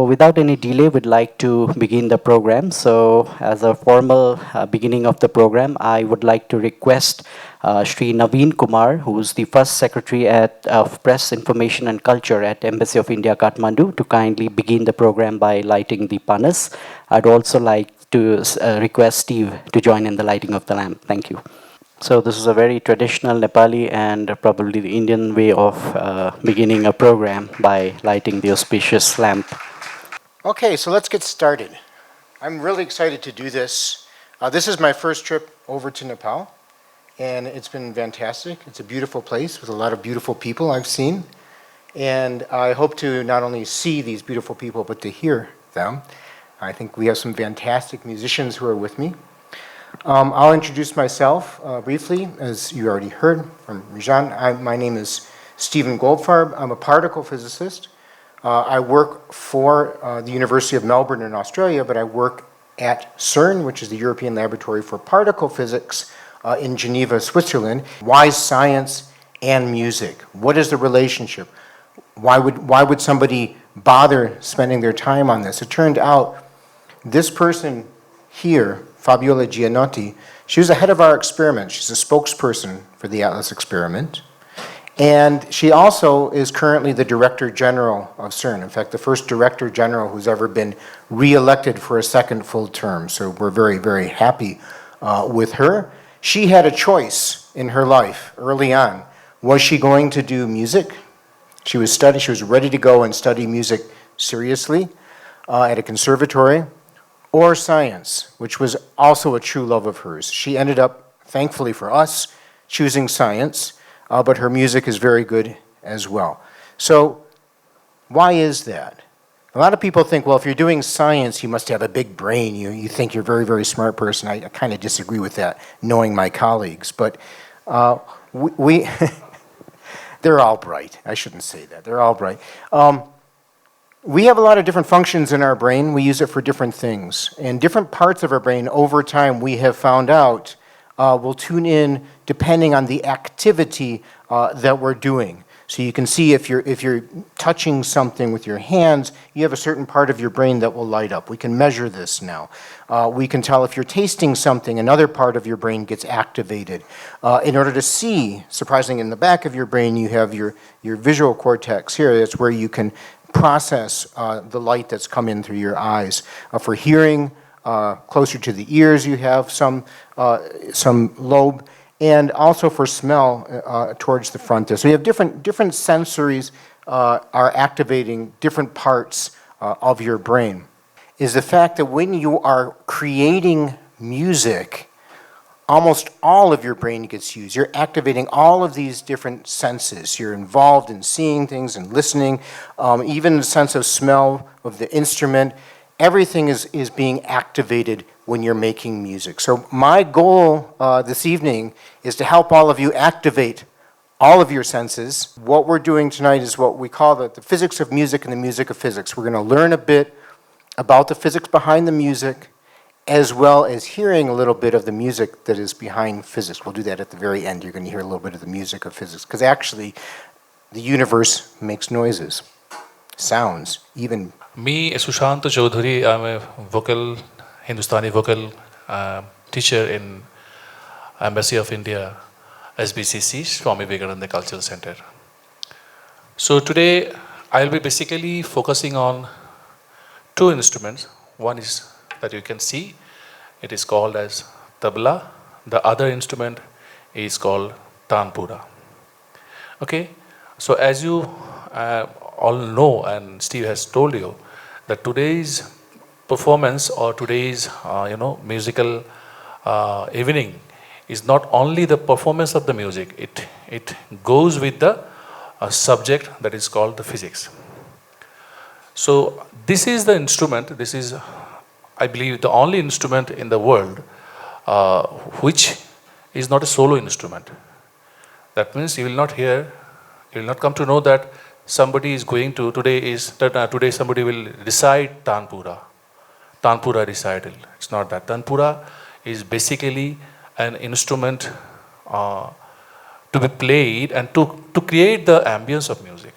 Without any delay, we'd like to begin the program. So, as a formal beginning of the program, I would like to request Sri Naveen Kumar, who is the first secretary of Press Information and Culture at Embassy of India, Kathmandu, to kindly begin the program by lighting the panas. I'd also like to request Steve to join in the lighting of the lamp. Thank you. So this is a very traditional Nepali and probably the Indian way of beginning a program by lighting the auspicious lamp. Okay, so let's get started. I'm really excited to do this. This is my first trip over to Nepal, and it's been fantastic. It's a beautiful place with a lot of beautiful people I've seen, and I hope to not only see these beautiful people, but to hear them. I think we have some fantastic musicians who are with me. I'll introduce myself briefly, as you already heard from Rajan. My name is Stephen Goldfarb. I'm a particle physicist. I work for the University of Melbourne in Australia, but I work at CERN, which is the European Laboratory for Particle Physics in Geneva, Switzerland. Why science and music? What is the relationship? Why would somebody bother spending their time on this? It turned out this person here, Fabiola Gianotti, she was the head of our experiment. She's a spokesperson for the Atlas experiment. And she also is currently the Director General of CERN. In fact, the first Director General who's ever been re-elected for a second full term. So we're very, very happy with her. She had a choice in her life early on. Was she going to do music? She was ready to go and study music seriously at a conservatory, or science, which was also a true love of hers. She ended up, thankfully for us, choosing science. But her music is very good as well. So why is that? A lot of people think, well, if you're doing science, you must have a big brain. You think you're a very, very smart person. I kind of disagree with that, knowing my colleagues. But they're all bright. I shouldn't say that. They're all bright. We have a lot of different functions in our brain. We use it for different things. And different parts of our brain, over time, we have found out will tune in depending on the activity that we're doing. So you can see if you're touching something with your hands, you have a certain part of your brain that will light up. We can measure this now. We can tell if you're tasting something, another part of your brain gets activated. In order to see, surprisingly, in the back of your brain, you have your visual cortex here. That's where you can process the light that's come in through your eyes. For hearing, closer to the ears, you have some lobe, and also for smell towards the front there. So you have different sensories are activating different parts of your brain. Is the fact that when you are creating music, almost all of your brain gets used. You're activating all of these different senses. You're involved in seeing things and listening, even the sense of smell of the instrument. Everything is being activated when you're making music. So my goal this evening is to help all of you activate all of your senses. What we're doing tonight is what we call the physics of music and the music of physics. We're going to learn a bit about the physics behind the music, as well as hearing a little bit of the music that is behind physics. We'll do that at the very end. You're going to hear a little bit of the music of physics, because actually the universe makes noises, sounds, even. Me, Sushant Chaudhary, I'm a Hindustani vocal teacher in Embassy of India, SVCC, Swami Vivekananda Cultural Center. So today, I'll be basically focusing on two instruments. One is that you can see, it is called as tabla. The other instrument is called tanpura. Okay, so as you all know, and Steve has told you, that today's performance or today's musical evening is not only the performance of the music, it goes with the subject that is called the physics. So this is the instrument, this is, I believe, the only instrument in the world which is not a solo instrument. That means you will not hear, you will not come to know that somebody is going to, today somebody will recite Tanpura recital. It's not that. Tanpura is basically an instrument to be played and to create the ambience of music.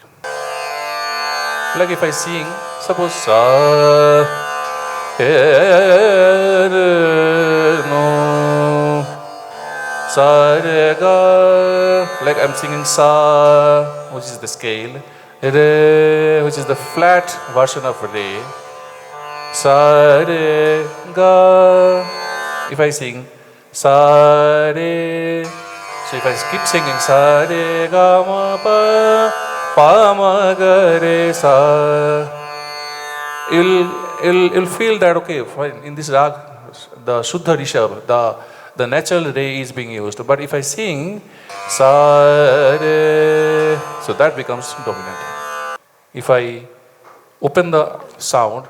Like if I sing, suppose sa, no, sa, re, ga, like I'm singing sa, which is the scale, re, which is the flat version of re, sa, re, ga. If I sing sa, re, so if I keep singing sa, re, ga, ma, pa, ma, ga, re, sa, you'll feel that okay, fine, in this rag, the Shuddha Rishabh, the natural re is being used. But if I sing sa, re, so that becomes dominant. If I open the sound,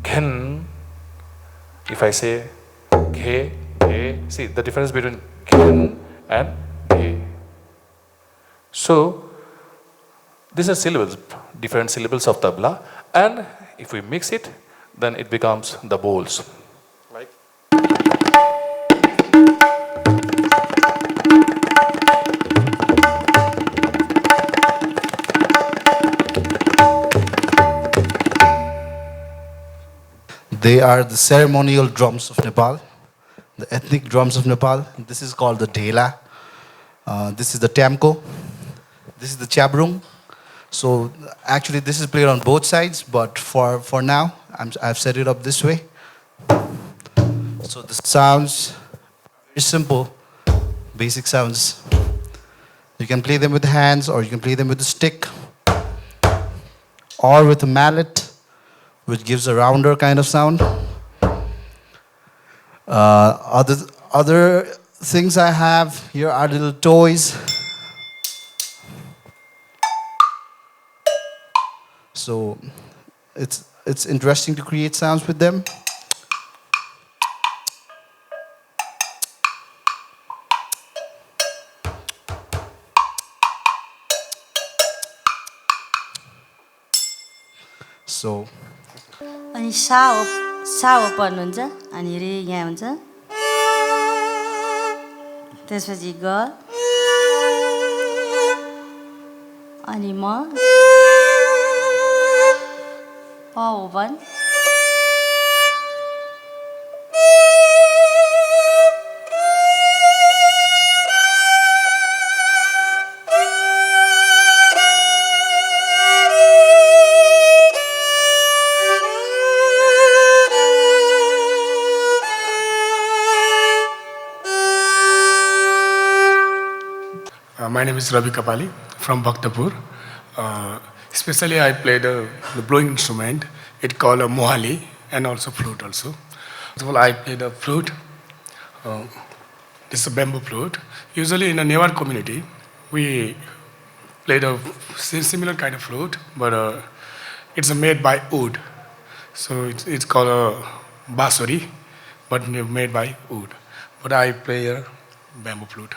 ghen, if I say ghe, ghe, see the difference between ghen and ghe. So these are syllables, different syllables of tabla, and if we mix it, then it becomes the bowls. Like They are the ceremonial drums of Nepal, the ethnic drums of Nepal. This is called the dhela. This is the tamko. This is the chabrung. So actually this is played on both sides, but for now, I've set it up this way. So the sounds, very simple, basic sounds. You can play them with the hands, or you can play them with the stick, or with a mallet, which gives a rounder kind of sound. Other things I have here are little toys. So it's interesting to create sounds with them. So अनि सा open हुन्छ अनि रे यहाँ हुन्छ त्यसपछि ग अनि म प open My name is Ravi Kapali from Bhaktapur. Especially I play the blowing instrument. It's called a mohali and also flute also. First of all, I play the flute. This is a bamboo flute. Usually in a Newar community, we play the similar kind of flute, but it's made by wood. So it's called a basuri, but made by wood. But I play a bamboo flute.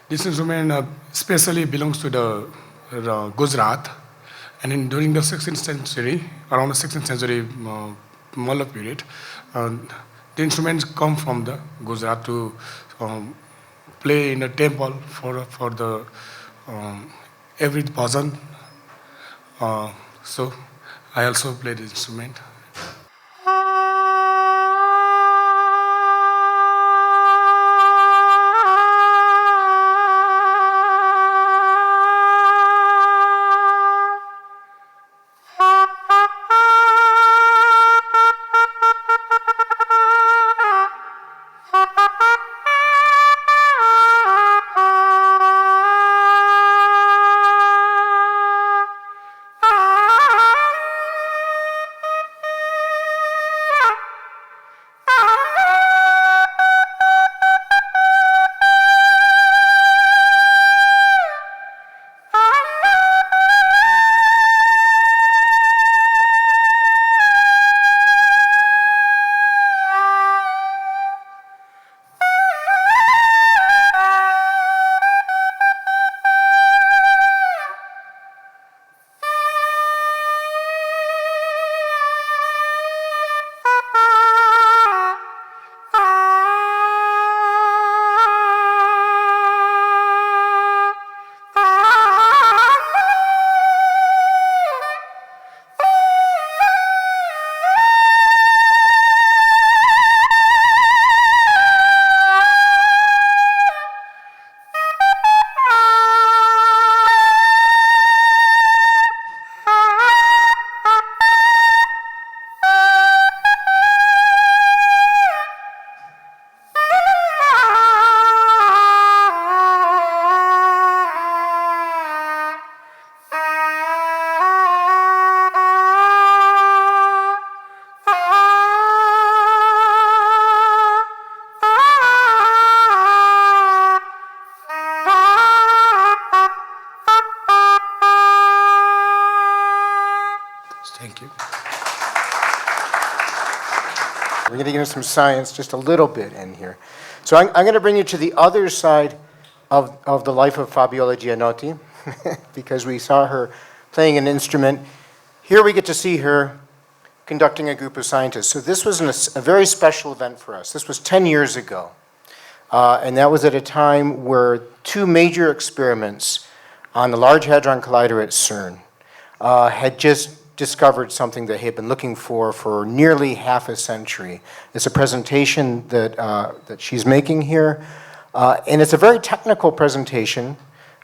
This instrument especially belongs to the Gujarat, and during the 16th century, around the 16th century Mallak period, the instruments come from the Gujarat to play in a temple for the every bhajan. So I also play the instrument. We're going to get into some science just a little bit in here. So I'm going to bring you to the other side of the life of Fabiola Gianotti, because we saw her playing an instrument. Here we get to see her conducting a group of scientists. So this was a very special event for us. This was 10 years ago. And that was at a time where two major experiments on the Large Hadron Collider at CERN had just discovered something that they had been looking for nearly half a century. It's a presentation that she's making here. And it's a very technical presentation.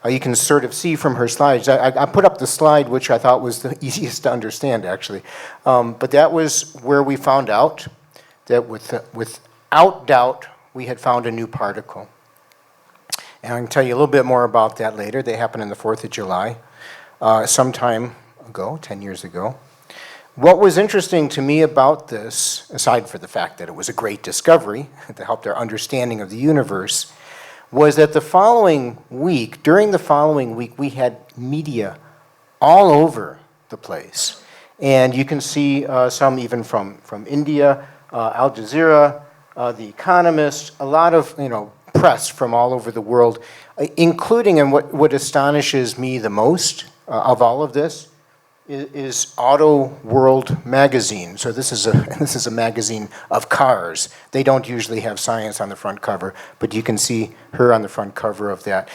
You can sort of see from her slides. I put up the slide, which I thought was the easiest to understand, actually. But that was where we found out that without doubt, we had found a new particle. And I can tell you a little bit more about that later. They happened on the 4th of July, some time ago, 10 years ago. What was interesting to me about this, aside from the fact that it was a great discovery that helped our understanding of the universe, was that during the following week, we had media all over the place. And you can see some even from India, Al Jazeera, The Economist, a lot of press from all over the world, including, and what astonishes me the most of all of this, is Auto World magazine. So this is a magazine of cars. They don't usually have science on the front cover, but you can see her on the front cover of that.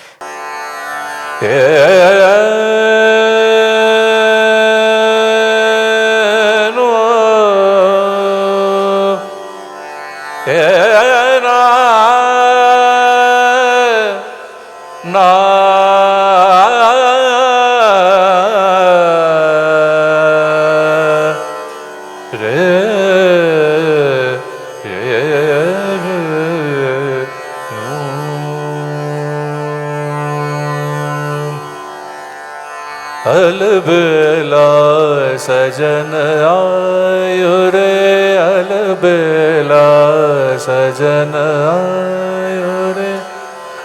Albela sajan aayo re, albela sajan aayo re,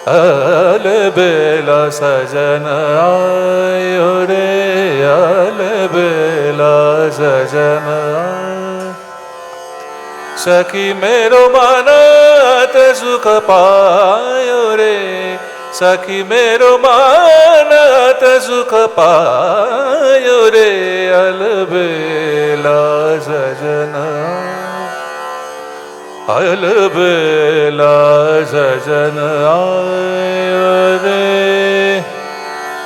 albela sajan aayo re, albela sajan aayo. Sakhi mero manat sukh paayo re, Sakhi mero manat sukh paayo re, albela sajana, albela sajana aayo re,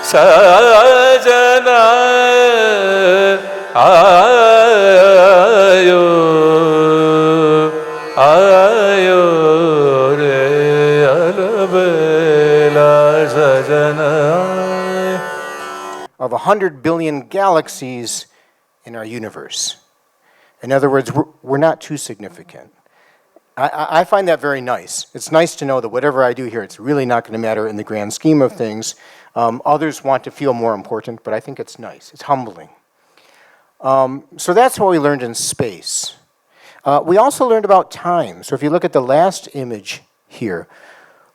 sajana aayo, aayo re, albela sajana. Of 100 billion galaxies in our universe. In other words, we're not too significant. I find that very nice. It's nice to know that whatever I do here, it's really not going to matter in the grand scheme of things. Others want to feel more important, but I think it's nice. It's humbling. So that's what we learned in space. We also learned about time. So if you look at the last image here,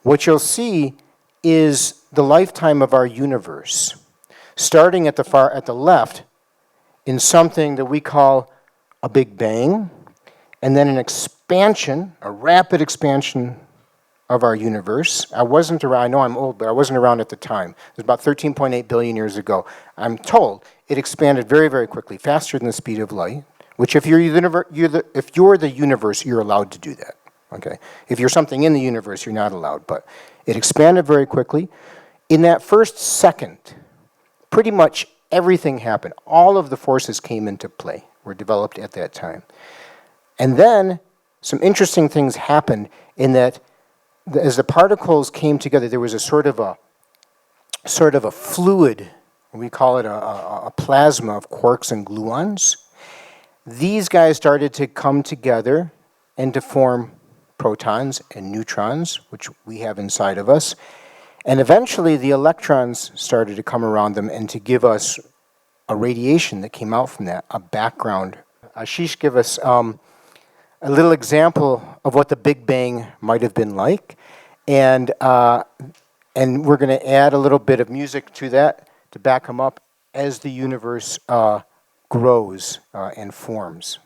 what you'll see is the lifetime of our universe, starting at the left in something that we call a Big Bang, and then an expansion, a rapid expansion of our universe. I wasn't around, I know I'm old, but I wasn't around at the time. It was about 13.8 billion years ago. I'm told it expanded very, very quickly, faster than the speed of light, which if you're the universe, you're allowed to do that. Okay? If you're something in the universe, you're not allowed, but it expanded very quickly. In that first second, pretty much everything happened. All of the forces came into play, were developed at that time. And then some interesting things happened in that as the particles came together, there was a sort of a fluid, we call it a plasma of quarks and gluons. These guys started to come together and to form protons and neutrons, which we have inside of us. And eventually the electrons started to come around them and to give us a radiation that came out from that, a background. Ashesh, give us a little example of what the Big Bang might have been like. And we're going to add a little bit of music to that to back them up as the universe grows and forms.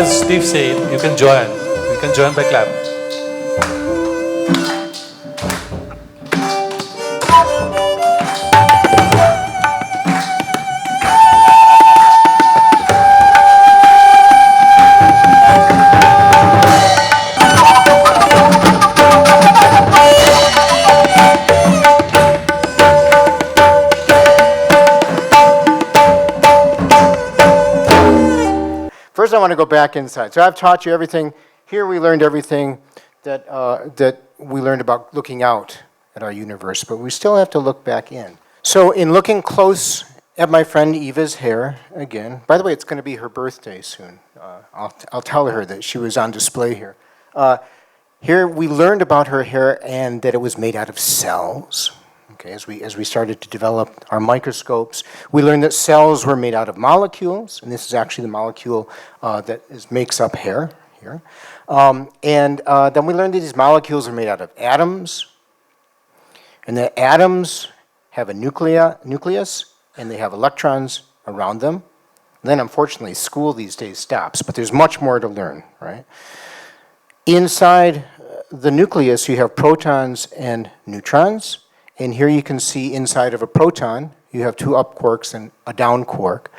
as Steve said, you can join. You can join by clap. First, I want to go back inside. So I've taught you everything. Here we learned everything that, that we learned about looking out at our universe, but we still have to look back in. So in looking close at my friend Eva's hair, again, by the way, it's going to be her birthday soon. I'll tell her that she was on display here. Here we learned about her hair and that it was made out of cells. Okay, as we started to develop our microscopes, we learned that cells were made out of molecules, and this is actually the molecule that makes up hair here. Then we learned that these molecules are made out of atoms, and the atoms have a nucleus, and they have electrons around them. And then, unfortunately, school these days stops, but there's much more to learn, right? Inside the nucleus, you have protons and neutrons. And here you can see inside of a proton, you have two up quarks and a down quark.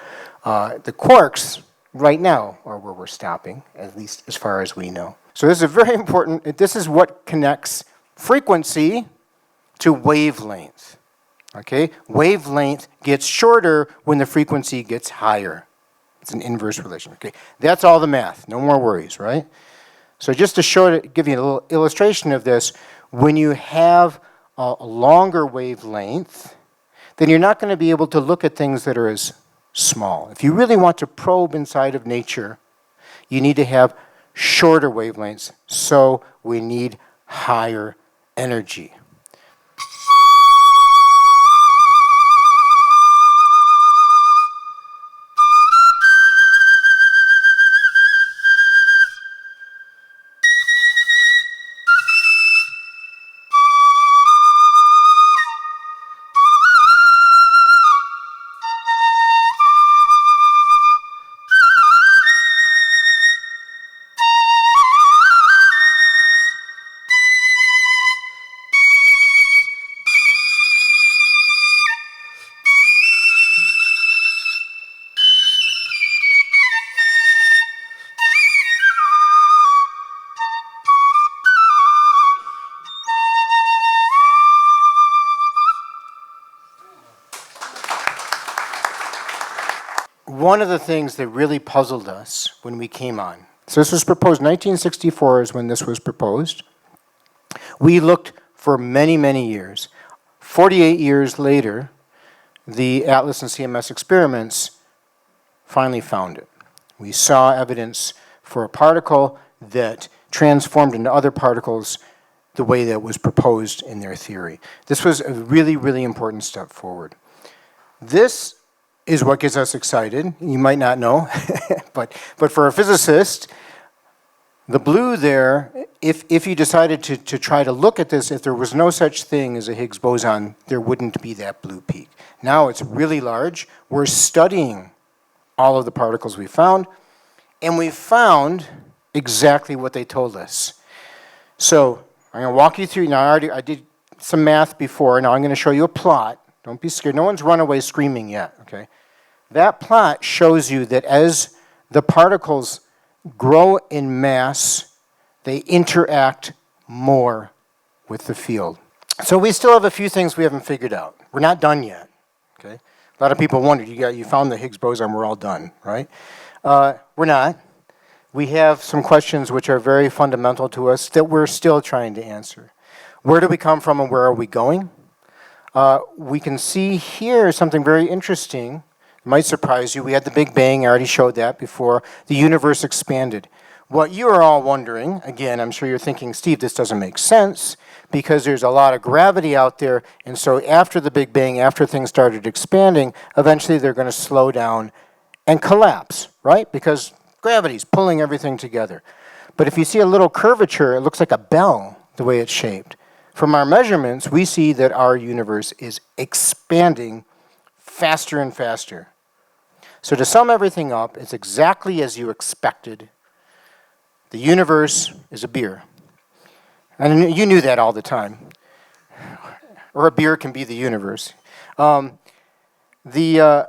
The quarks, right now, are where we're stopping, at least as far as we know. So this is very important. This is what connects frequency to wavelength. Okay? Wavelength gets shorter when the frequency gets higher. It's an inverse relation. Okay? That's all the math. No more worries, right? So just to give you a little illustration of this, when you have a longer wavelength, then you're not going to be able to look at things that are as small. If you really want to probe inside of nature, you need to have shorter wavelengths, so we need higher energy. One of the things that really puzzled us when we came on, so this was proposed, 1964 is when this was proposed. We looked for many, many years. 48 years later, the Atlas and CMS experiments finally found it. We saw evidence for a particle that transformed into other particles the way that was proposed in their theory. This was a really, really important step forward. This is what gets us excited. You might not know, but for a physicist, the blue there, if you decided to try to look at this, if there was no such thing as a Higgs boson, there wouldn't be that blue peak. Now it's really large. We're studying all of the particles we found, and we found exactly what they told us. So I'm going to walk you through. Now I did some math before. Now I'm going to show you a plot. Don't be scared. No one's run away screaming yet, okay? That plot shows you that as the particles grow in mass, they interact more with the field. So we still have a few things we haven't figured out. We're not done yet, okay? A lot of people wondered, you found the Higgs boson, we're all done, right? We're not. We have some questions which are very fundamental to us that we're still trying to answer. Where do we come from and where are we going? We can see here something very interesting. It might surprise you. We had the Big Bang. I already showed that before. The universe expanded. What you are all wondering, again, I'm sure you're thinking, Steve, this doesn't make sense because there's a lot of gravity out there, and so after the Big Bang, after things started expanding, eventually they're going to slow down and collapse, right? Because gravity's pulling everything together. But if you see a little curvature, it looks like a bell, the way it's shaped. From our measurements, we see that our universe is expanding faster and faster. So to sum everything up, it's exactly as you expected. The universe is a beer. And you knew that all the time. Or a beer can be the universe. The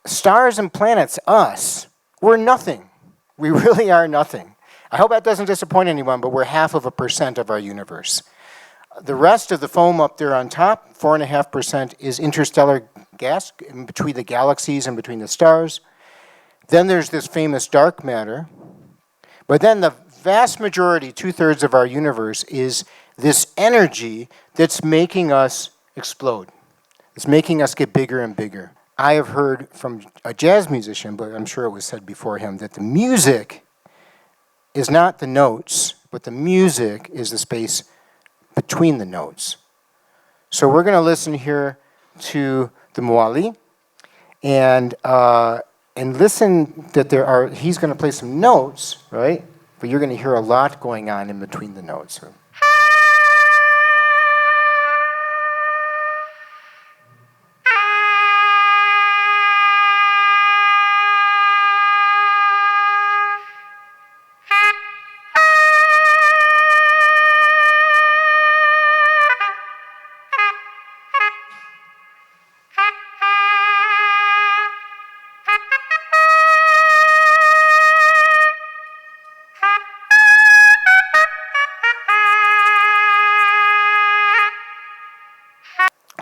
stars and planets, us, we're nothing. We really are nothing. I hope that doesn't disappoint anyone, but we're 0.5% of our universe. The rest of the foam up there on top, 4.5%, is interstellar gas in between the galaxies and between the stars. Then there's this famous dark matter. But then the vast majority, 2/3 of our universe, is this energy that's making us explode. It's making us get bigger and bigger. I have heard from a jazz musician, but I'm sure it was said before him, that the music is not the notes, but the music is the space between the notes. So we're going to listen here to the Moali and listen that he's going to play some notes, right? But you're going to hear a lot going on in between the notes.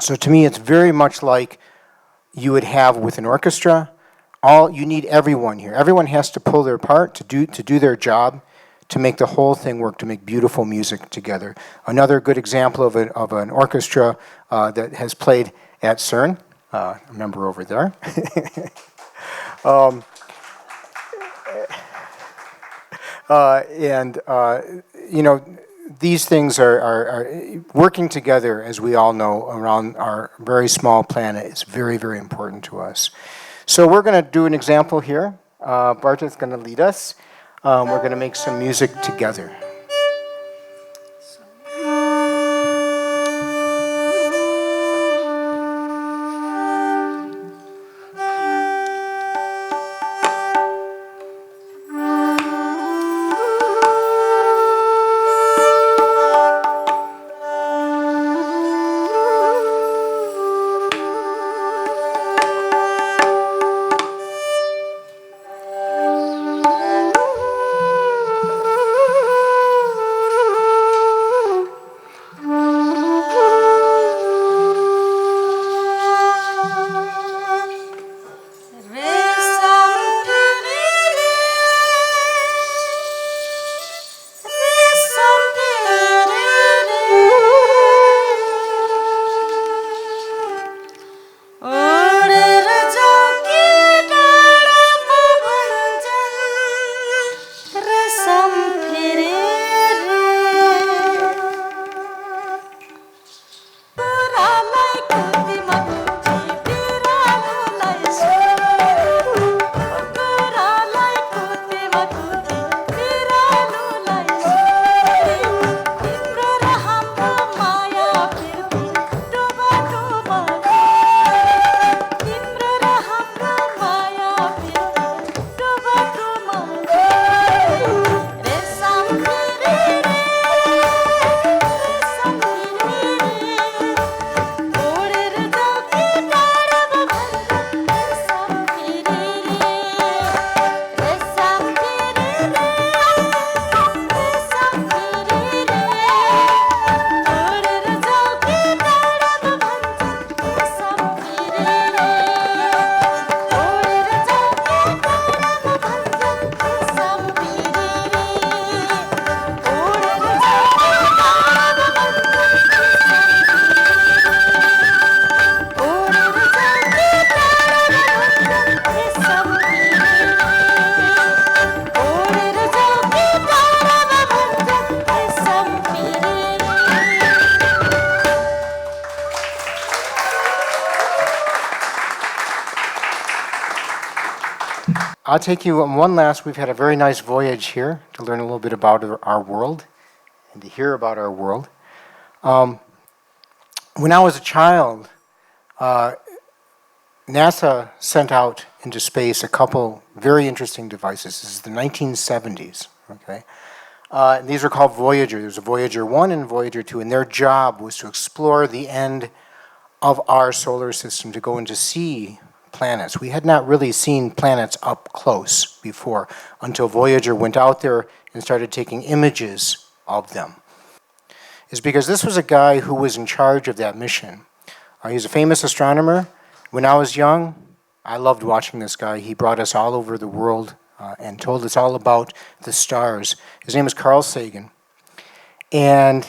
So to me, it's very much like you would have with an orchestra. You need everyone here. Everyone has to pull their part to do their job, to make the whole thing work, to make beautiful music together. Another good example of an orchestra that has played at CERN, a member over there. These things are working together, as we all know, around our very small planet. It's very, very important to us. So we're going to do an example here. Barta is going to lead us. We're going to make some music together. I'll take you on one last. We've had a very nice voyage here to learn a little bit about our world and to hear about our world. When I was a child, NASA sent out into space a couple very interesting devices. This is the 1970s, okay? These were called Voyager. There's a Voyager 1 and Voyager 2, and their job was to explore the end of our solar system, to go and to see planets. We had not really seen planets up close before until Voyager went out there and started taking images of them. Is because this was a guy who was in charge of that mission. He's a famous astronomer. When I was young, I loved watching this guy. He brought us all over the world and told us all about the stars. His name is Carl Sagan. And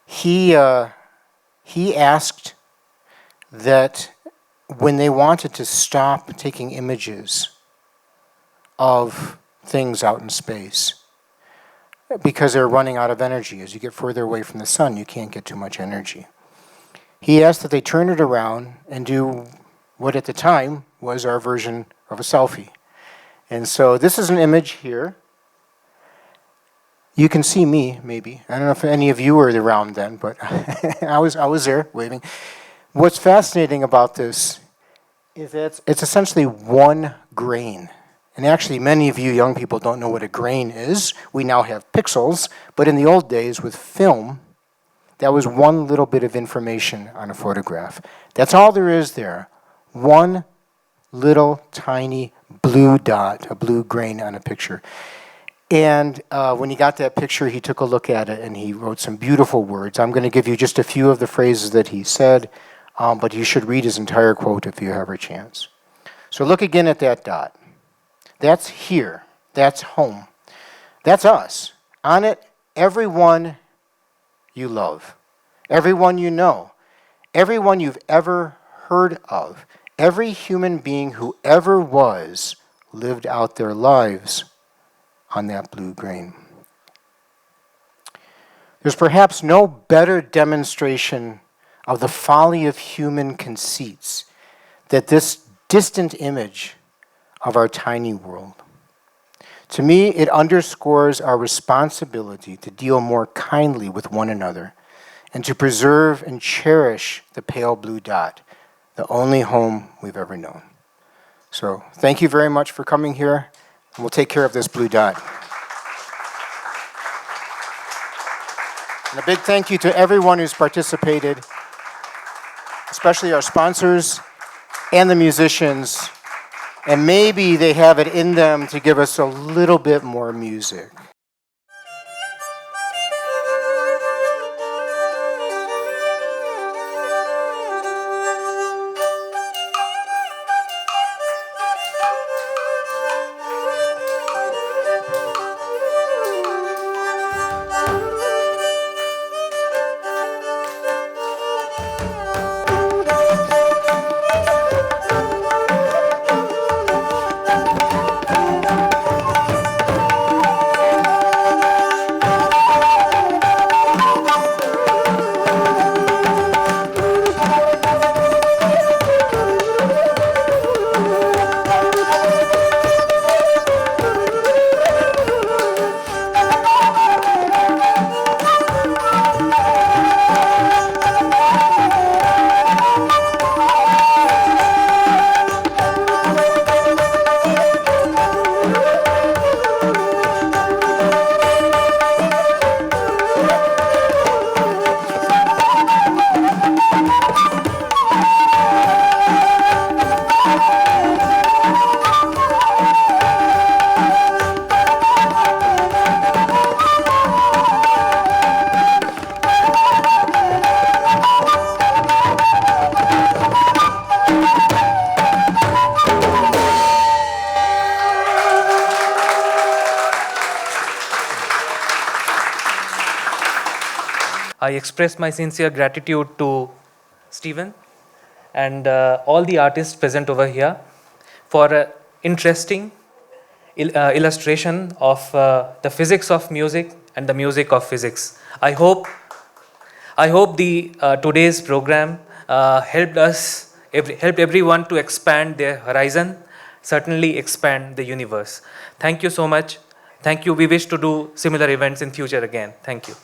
he asked that when they wanted to stop taking images of things out in space, because they're running out of energy. As you get further away from the sun, you can't get too much energy. He asked that they turn it around and do what at the time was our version of a selfie. And so this is an image here. You can see me, maybe. I don't know if any of you were around then, but I was there waving. What's fascinating about this is that it's essentially one grain. And actually, many of you young people don't know what a grain is. We now have pixels, but in the old days with film, that was one little bit of information on a photograph. That's all there is there. One little tiny blue dot, a blue grain on a picture. And when he got that picture, he took a look at it and he wrote some beautiful words. I'm going to give you just a few of the phrases that he said, but you should read his entire quote if you have a chance. So look again at that dot. That's here. That's home. That's us. On it, everyone you love, everyone you know, everyone you've ever heard of, every human being who ever was lived out their lives on that blue grain. There's perhaps no better demonstration of the folly of human conceits than this distant image of our tiny world. To me, it underscores our responsibility to deal more kindly with one another and to preserve and cherish the pale blue dot, the only home we've ever known. So thank you very much for coming here, and we'll take care of this blue dot. And a big thank you to everyone who's participated, especially our sponsors and the musicians. And maybe they have it in them to give us a little bit more music. I express my sincere gratitude to Stephen and all the artists present over here for an interesting illustration of the physics of music and the music of physics. I hope the today's program helped everyone to expand their horizon, certainly expand the universe. Thank you so much. Thank you. We wish to do similar events in future again. Thank you.